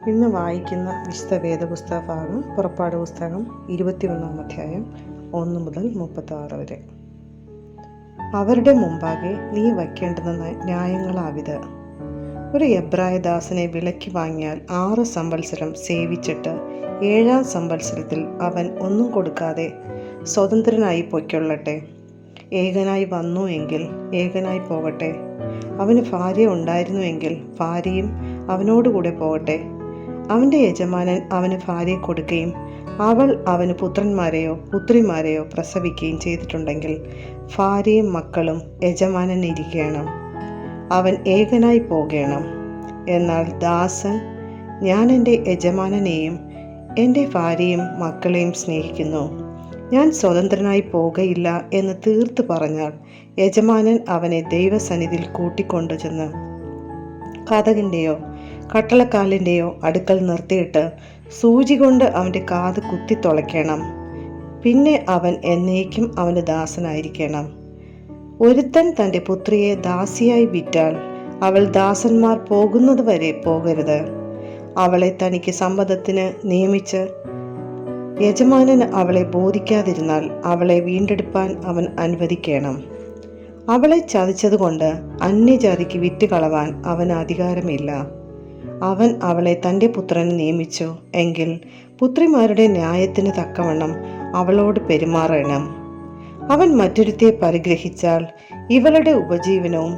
ഇന്ന് വായിക്കുന്ന വിശുദ്ധ വേദപുസ്തക ഭാഗം പുറപ്പാട് പുസ്തകം 21 അധ്യായം 1 മുതൽ 36 വരെ. അവരുടെ മുമ്പാകെ നീ വയ്ക്കേണ്ടുന്ന ന്യായങ്ങളാവിത്. ഒരു എബ്രായദാസനെ വിലയ്ക്ക് വാങ്ങിയാൽ 6 സംവത്സരം സേവിച്ചിട്ട് 7-ാം സംവത്സരത്തിൽ അവൻ ഒന്നും കൊടുക്കാതെ സ്വതന്ത്രനായി പൊയ്ക്കൊള്ളട്ടെ. ഏകനായി വന്നു എങ്കിൽ ഏകനായി പോകട്ടെ. അവന് ഭാര്യ ഉണ്ടായിരുന്നുവെങ്കിൽ ഭാര്യയും അവനോടുകൂടെ പോകട്ടെ. അവൻ്റെ യജമാനൻ അവന് ഭാര്യയെ കൊടുക്കുകയും അവൾ അവന് പുത്രന്മാരെയോ പുത്രിമാരെയോ പ്രസവിക്കുകയും ചെയ്തിട്ടുണ്ടെങ്കിൽ ഭാര്യയും മക്കളും യജമാനനിരിക്കണം. അവൻ ഏകനായി പോകണം. എന്നാൽ ദാസൻ, ഞാൻ എൻ്റെ യജമാനനെയും എൻ്റെ ഭാര്യയും മക്കളെയും സ്നേഹിക്കുന്നു, ഞാൻ സ്വതന്ത്രനായി പോകയില്ല എന്ന് തീർത്ത് പറഞ്ഞാൽ യജമാനൻ അവനെ ദൈവസന്നിധിയിൽ കൂട്ടിക്കൊണ്ടു ചെന്ന് കതകിൻ്റെയോ കട്ടളക്കാലിൻ്റെയോ അടുക്കൽ നിർത്തിയിട്ട് സൂചി കൊണ്ട് അവൻ്റെ കാത് കുത്തി തുളയ്ക്കണം. പിന്നെ അവൻ എന്നേക്കും അവൻ്റെ ദാസനായിരിക്കണം. ഒരുത്തൻ തൻ്റെ പുത്രിയെ ദാസിയായി വിറ്റാൽ അവൾ ദാസന്മാർ പോകുന്നത് വരെ പോകരുത്. അവളെ തനിക്ക് സമ്മതത്തിന് നിയമിച്ച് യജമാനന് അവളെ ബോധിക്കാതിരുന്നാൽ അവളെ വീണ്ടെടുപ്പാൻ അവൻ അനുവദിക്കണം. അവളെ ചതിച്ചതുകൊണ്ട് അന്യജാതിക്ക് വിറ്റുകളവാൻ അവന് അധികാരമില്ല. അവൻ അവളെ തൻ്റെ പുത്രന് നിയമിച്ചു എങ്കിൽ പുത്രിമാരുടെ ന്യായത്തിന് തക്കവണ്ണം അവളോട് പെരുമാറണം. അവൻ മറ്റൊരുത്തെ പരിഗ്രഹിച്ചാൽ ഇവളുടെ ഉപജീവനവും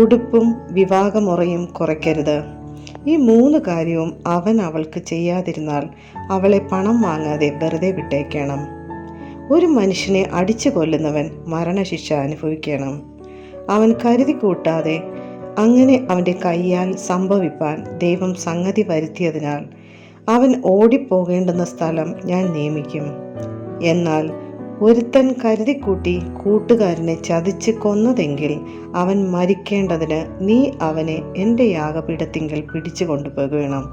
ഉടുപ്പും വിവാഹമുറയും കുറയ്ക്കരുത്. ഈ 3 കാര്യവും അവൻ അവൾക്ക് ചെയ്യാതിരുന്നാൽ അവളെ പണം വാങ്ങാതെ വെറുതെ വിട്ടേക്കണം. ഒരു മനുഷ്യനെ അടിച്ചു കൊല്ലുന്നവൻ മരണശിക്ഷ അനുഭവിക്കണം. അവൻ കരുതി കൂട്ടാതെ അങ്ങനെ അവൻ്റെ കൈയാൽ സംഭവിപ്പാൻ ദൈവം സംഗതി വരുത്തിയതിനാൽ അവൻ ഓടിപ്പോകേണ്ടുന്ന സ്ഥലം ഞാൻ നിയമിക്കും. എന്നാൽ ഒരുത്തൻ കരുതിക്കൂട്ടി കൂട്ടുകാരനെ ചതിച്ച് കൊന്നതെങ്കിൽ അവൻ മരിക്കേണ്ടതിന് നീ അവനെ എൻ്റെ യാഗപീഠത്തിങ്കൽ പിടിച്ചു കൊണ്ടുപോകണം.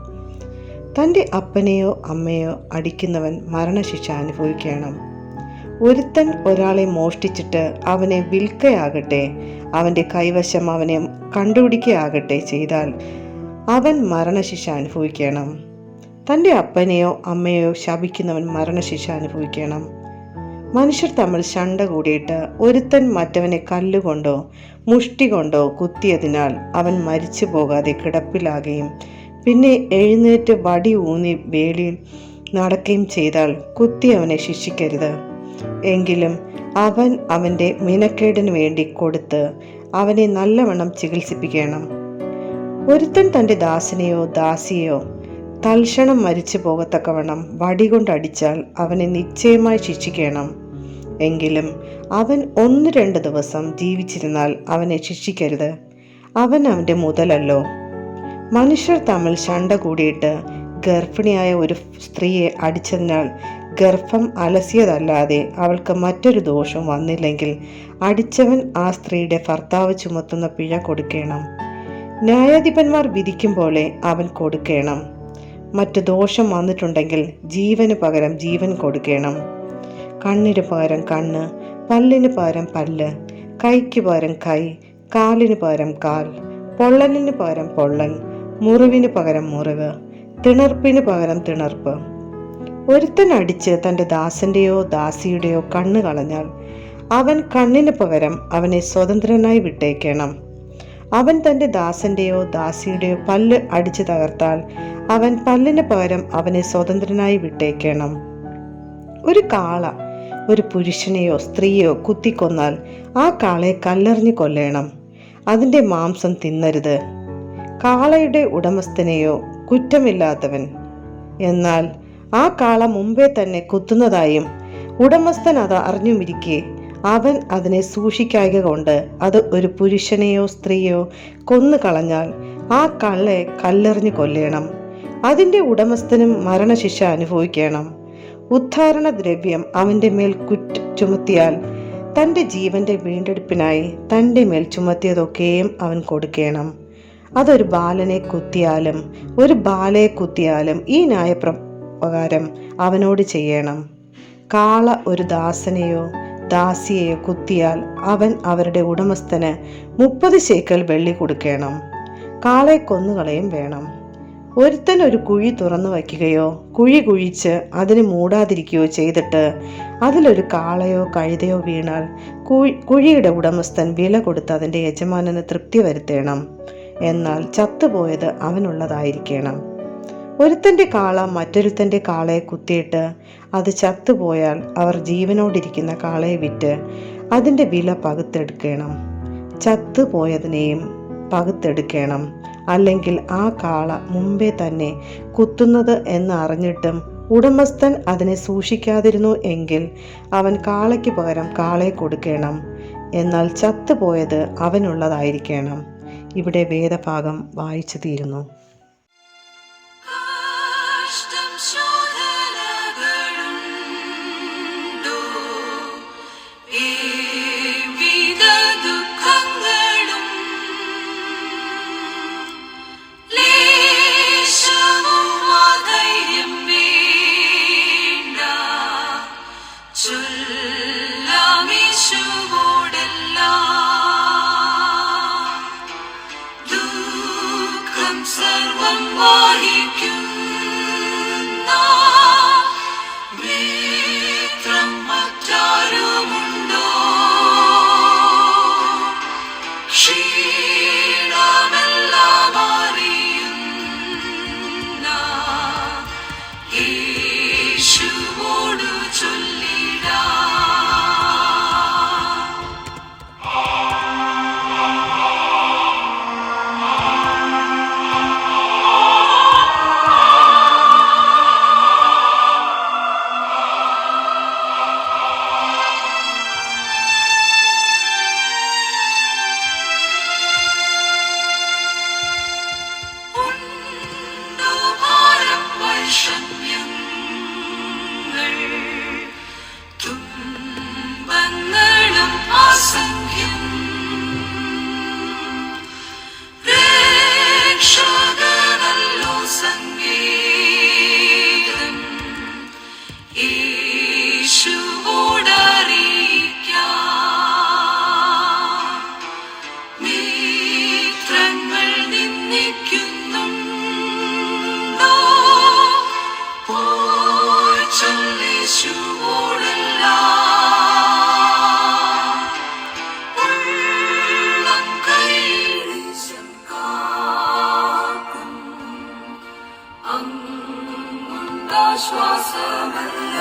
തൻ്റെ അപ്പനെയോ അമ്മയോ അടിക്കുന്നവൻ മരണശിക്ഷ അനുഭവിക്കണം. ഒരുത്തൻ ഒരാളെ മോഷ്ടിച്ചിട്ട് അവനെ വിൽക്കയാകട്ടെ അവൻ്റെ കൈവശം അവനെ കണ്ടുപിടിക്കുകയാകട്ടെ ചെയ്താൽ അവൻ മരണശിക്ഷ അനുഭവിക്കണം. തൻ്റെ അപ്പനെയോ അമ്മയോ ശപിക്കുന്നവൻ മരണശിക്ഷ അനുഭവിക്കണം. മനുഷ്യർ തമ്മിൽ ശണ്ട കൂടിയിട്ട് ഒരുത്തൻ മറ്റവനെ കല്ലുകൊണ്ടോ മുഷ്ടി കൊണ്ടോ കുത്തിയതിനാൽ അവൻ മരിച്ചു പോകാതെ കിടപ്പിലാകുകയും പിന്നെ എഴുന്നേറ്റ് വടി ഊന്നി വേളിയിൽ നടക്കുകയും ചെയ്താൽ കുത്തിയവനെ ശിക്ഷിക്കരുത്. എങ്കിലും അവൻ അവൻ്റെ മിനക്കേടിന് വേണ്ടി കൊടുത്ത് അവനെ നല്ലവണ്ണം ചികിത്സിപ്പിക്കണം. ഒരുത്തൻ തൻ്റെ ദാസനെയോ ദാസിയെയോ തൽക്ഷണം മരിച്ചു പോകത്തക്കവണ്ണം വടികൊണ്ടടിച്ചാൽ അവനെ നിശ്ചയമായി ശിക്ഷിക്കണം. എങ്കിലും അവൻ 1-2 ദിവസം ജീവിച്ചിരുന്നാൽ അവനെ ശിക്ഷിക്കരുത്. അവൻ അവൻ്റെ മുതലല്ലോ. മനുഷ്യർ തമ്മിൽ ശണ്ട കൂടിയിട്ട് ഗർഭിണിയായ ഒരു സ്ത്രീയെ അടിച്ചതിനാൽ ഗർഭം അലസിയതല്ലാതെ അവൾക്ക് മറ്റൊരു ദോഷവും വന്നില്ലെങ്കിൽ അടിച്ചവൻ ആ സ്ത്രീയുടെ ഭർത്താവ് ചുമത്തുന്ന പിഴ കൊടുക്കണം. ന്യായാധിപന്മാർ വിധിക്കും പോലെ അവൻ കൊടുക്കണം. മറ്റു ദോഷം വന്നിട്ടുണ്ടെങ്കിൽ ജീവന് പകരം ജീവൻ കൊടുക്കണം. കണ്ണിന് പകരം കണ്ണ്, പല്ലിന് പകരം പല്ല്, കൈക്ക് പകരം കൈ, കാലിന് പകരം കാൽ, പൊള്ളലിന് പകരം പൊള്ളൽ, മുറിവിന് പകരം മുറിവ്, തിണർപ്പിന് പകരം തിണർപ്പ്. ഒരുത്തൻ അടിച്ച് തൻ്റെ ദാസന്റെയോ ദാസിയുടെയോ കണ്ണ് കളഞ്ഞാൽ അവൻ കണ്ണിന് പകരം അവനെ സ്വതന്ത്രനായി വിട്ടേക്കണം. അവൻ തൻ്റെ ദാസന്റെയോ ദാസിയുടെയോ പല്ല് അടിച്ചു തകർത്താൽ അവൻ പല്ലിന് പകരം അവനെ സ്വതന്ത്രനായി വിട്ടേക്കണം. ഒരു കാള ഒരു പുരുഷനെയോ സ്ത്രീയോ കുത്തിക്കൊന്നാൽ ആ കാളയെ കല്ലെറിഞ്ഞു കൊല്ലണം. അതിൻ്റെ മാംസം തിന്നരുത്. കാളയുടെ ഉടമസ്ഥനെയോ കുറ്റമില്ലാത്തവൻ. എന്നാൽ ആ കാള മുമ്പേ തന്നെ കുത്തുന്നതായും ഉടമസ്ഥൻ അത് അറിഞ്ഞുമിരിക്കെ അവൻ അതിനെ സൂക്ഷിക്കായ്ക കൊണ്ട് അത് ഒരു പുരുഷനെയോ സ്ത്രീയോ കൊന്നു കളഞ്ഞാൽ ആ കള്ളയെ കല്ലെറിഞ്ഞു കൊല്ലണം. അതിൻ്റെ ഉടമസ്ഥനും മരണശിക്ഷ അനുഭവിക്കണം. ഉദ്ധാരണ ദ്രവ്യം അവൻ്റെ മേൽ ചുമത്തിയാൽ തൻ്റെ ജീവന്റെ വീണ്ടെടുപ്പിനായി തൻ്റെ മേൽ ചുമത്തിയതൊക്കെയും അവൻ കൊടുക്കണം. അതൊരു ബാലനെ കുത്തിയാലും ഒരു ബാലയെ കുത്തിയാലും ഈ ന്യായപ്രകാരം അവനോട് ചെയ്യണം. കാള ഒരു ദാസനെയോ ദാസിയെയോ കുത്തിയാൽ അവൻ അവരുടെ ഉടമസ്ഥന് 30 ശേക്കെൽ വെള്ളി കൊടുക്കണം. കാളയെ കൊന്നുകളയും വേണം. ഒരുത്തൻ ഒരു കുഴി തുറന്നു വയ്ക്കുകയോ കുഴി കുഴിച്ച് അതിന് മൂടാതിരിക്കുകയോ ചെയ്തിട്ട് അതിലൊരു കാളയോ കഴുതയോ വീണാൽ കുഴിയുടെ ഉടമസ്ഥൻ വില കൊടുത്ത് അതിൻ്റെ യജമാനന് തൃപ്തി വരുത്തേണം. എന്നാൽ ചത്തുപോയത് അവനുള്ളതായിരിക്കണം. ഒരുത്തൻ്റെ കാള മറ്റൊരുത്തൻ്റെ കാളയെ കുത്തിയിട്ട് അത് ചത്തുപോയാൽ അവർ ജീവനോടിരിക്കുന്ന കാളയെ വിറ്റ് അതിൻ്റെ വില പകുത്തെടുക്കണം. ചത്തുപോയതിനെയും പകുത്തെടുക്കണം. അല്ലെങ്കിൽ ആ കാള മുമ്പേ തന്നെ കുത്തുന്നത് എന്ന് അറിഞ്ഞിട്ടും ഉടമസ്ഥൻ അതിനെ സൂക്ഷിക്കാതിരുന്നു എങ്കിൽ അവൻ കാളയ്ക്ക് പകരം കാളയെ കൊടുക്കണം. എന്നാൽ ചത്തുപോയത് അവനുള്ളതായിരിക്കണം. ഇവിടെ വേദഭാഗം വായിച്ചു തീരുന്നു. ശ്വാസമല്ല